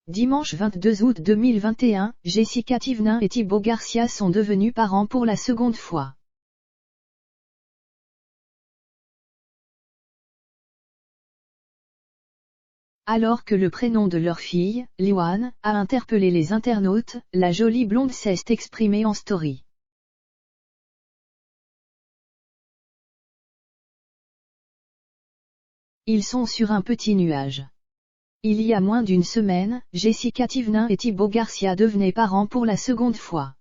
Dimanche 22 août 2021, Jessica Thévenin et Thibaut Garcia sont devenus parents pour la seconde fois. Alors que le prénom de leur fille, Liwan, a interpellé les internautes, la jolie blonde s'est exprimée en story. Ils sont sur un petit nuage. Il y a moins d'une semaine, Jessica Thévenin et Thibaut Garcia devenaient parents pour la seconde fois.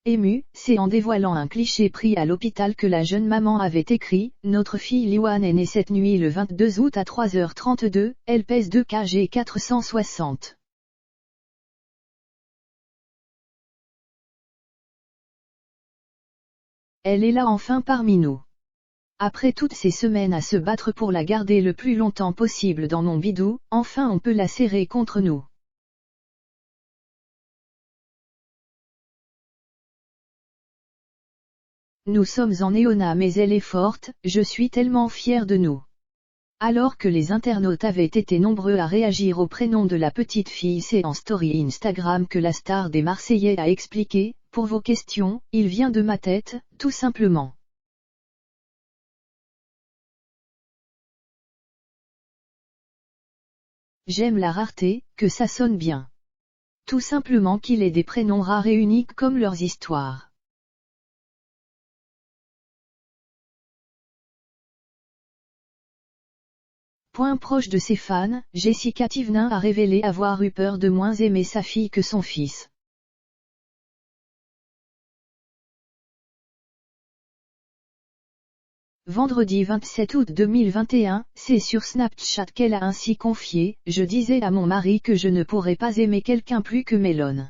Émue, c'est en dévoilant un cliché pris à l'hôpital que la jeune maman avait écrit « Notre fille Liwan est née cette nuit le 22 août à 3h32, elle pèse 2 kg 460. Elle est là enfin parmi nous. Après toutes ces semaines à se battre pour la garder le plus longtemps possible dans mon bidou, enfin on peut la serrer contre nous. Nous sommes en néonat mais elle est forte, je suis tellement fière de nous. » Alors que les internautes avaient été nombreux à réagir au prénom de la petite fille, c'est en story Instagram que la star des Marseillais a expliqué « Pour vos questions, il vient de ma tête, tout simplement. J'aime la rareté, que ça sonne bien. Tout simplement qu'il ait des prénoms rares et uniques comme leurs histoires. » Point proche de ses fans, Jessica Thévenin a révélé avoir eu peur de moins aimer sa fille que son fils. Vendredi 27 août 2021, c'est sur Snapchat qu'elle a ainsi confié « Je disais à mon mari que je ne pourrais pas aimer quelqu'un plus que Melon.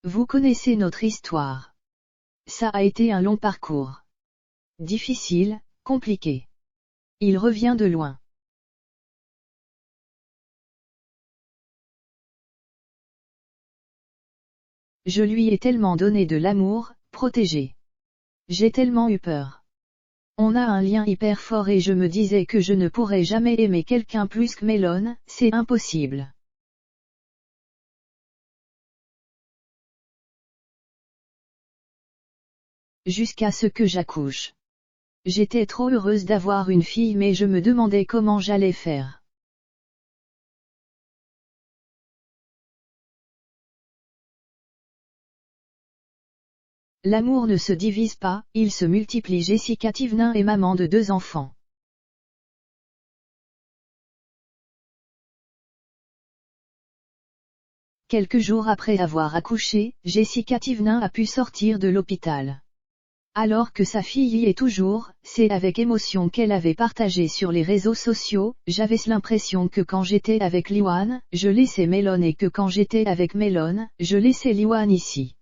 Vous connaissez notre histoire. Ça a été un long parcours. Difficile, compliqué. Il revient de loin. Je lui ai tellement donné de l'amour, protégé. J'ai tellement eu peur. On a un lien hyper fort et je me disais que je ne pourrais jamais aimer quelqu'un plus que Melon, c'est impossible. Jusqu'à ce que j'accouche. J'étais trop heureuse d'avoir une fille mais je me demandais comment j'allais faire. L'amour ne se divise pas, il se multiplie. Jessica Thévenin est maman de 2 enfants. Quelques jours après avoir accouché, Jessica Thévenin a pu sortir de l'hôpital. Alors que sa fille y est toujours, c'est avec émotion qu'elle avait partagé sur les réseaux sociaux « J'avais l'impression que quand j'étais avec Liwan, je laissais Melon et que quand j'étais avec Melon, je laissais Liwan ici. »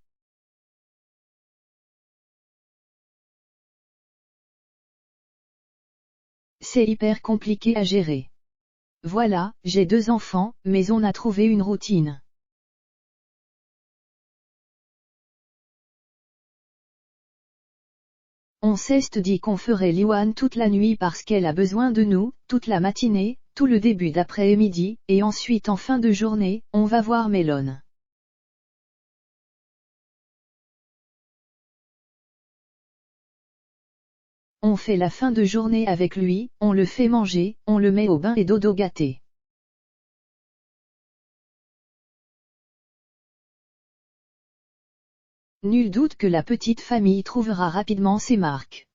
C'est hyper compliqué à gérer. Voilà, j'ai 2 enfants, mais on a trouvé une routine. On s'est dit qu'on ferait Liwan toute la nuit parce qu'elle a besoin de nous, toute la matinée, tout le début d'après-midi, et ensuite en fin de journée, on va voir Melon. On fait la fin de journée avec lui, on le fait manger, on le met au bain et dodo gâté. Nul doute que la petite famille trouvera rapidement ses marques.